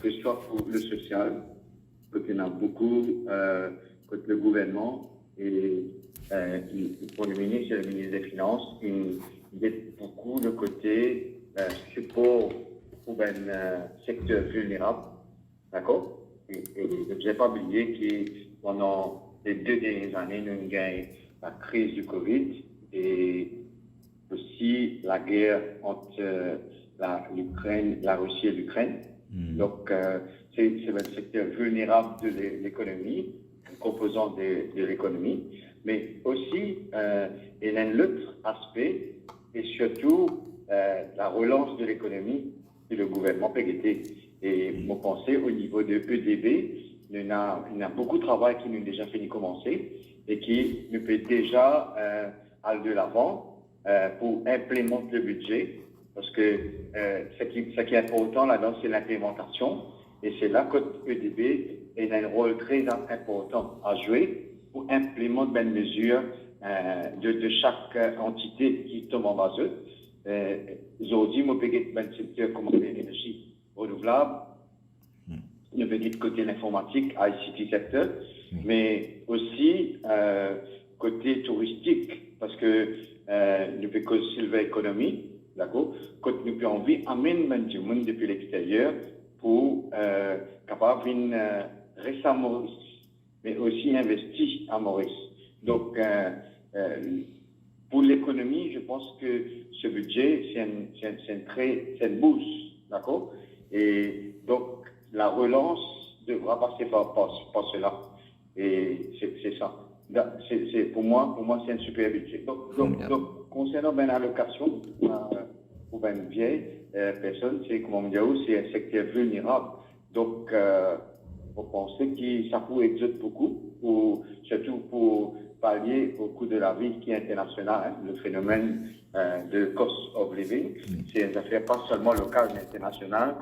que ce soit pour le social, que il y en a beaucoup, que le gouvernement et pour le ministre des Finances, il y a beaucoup de côté support pour un secteur vulnérable, d'accord? Et je n'ai pas oublié que pendant les 2 dernières années, nous avons gagné la crise du Covid et aussi la guerre entre la Russie et l'Ukraine. Donc, c'est un secteur vulnérable de l'économie, un composant de l'économie, mais aussi, il y a un autre aspect, et surtout la relance de l'économie que le gouvernement peut guetter. Et moi, pensez au niveau de EDB, il y a beaucoup de travail qui nous a déjà fini commencer et qui nous peut déjà aller de l'avant pour implémenter le budget. Parce que ce qui est important là-dedans, c'est l'implémentation. Et c'est là que EDB a un rôle très important à jouer pour implémenter une mesure de chaque entité qui tombe en base. Aujourd'hui, nous avons un secteur comme l'énergie renouvelable, nous avons de côté l'informatique, ICT secteur, mais aussi côté touristique, parce que nous avons que Silver Economy. D'accord? Quand nous avons envie d'amener du monde depuis l'extérieur pour capable de rester à Maurice, mais aussi investir à Maurice. Donc, pour l'économie, je pense que ce budget, c'est une boost, d'accord? Et donc, la relance devra passer par cela. Et c'est ça. Pour moi, c'est un super budget. Donc concernant l'allocation pour une vieille personne, c'est comme on dit, c'est un secteur vulnérable. Donc, on pensait que ça pourrait être beaucoup, surtout pour pallier au coût de la vie qui est international, le phénomène de cost of living. C'est une affaire pas seulement locale, mais internationale.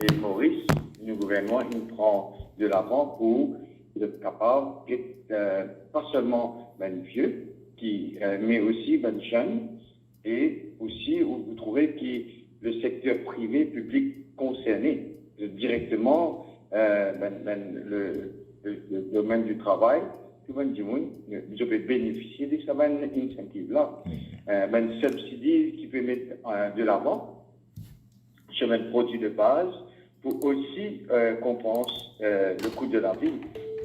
Et Maurice, le gouvernement, il prend de l'avant pour être capable d'être pas seulement vieux, mais aussi jeunes. Et aussi, vous trouvez que le secteur privé, public concerné directement, le domaine du travail, tout le monde je vais bénéficier de ce incentive-là. Subsidie qui peut mettre de l'avant sur un produit de base pour aussi compenser le coût de la vie.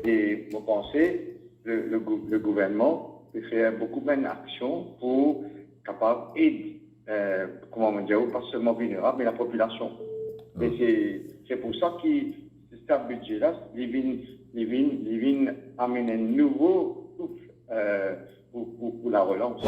Et vous pensez, le gouvernement peut faire beaucoup d'actions pour capable d'aider, pas seulement vulnérable, mais la population. Et c'est pour ça que ce budget-là, il vient amener un nouveau souffle pour la relance.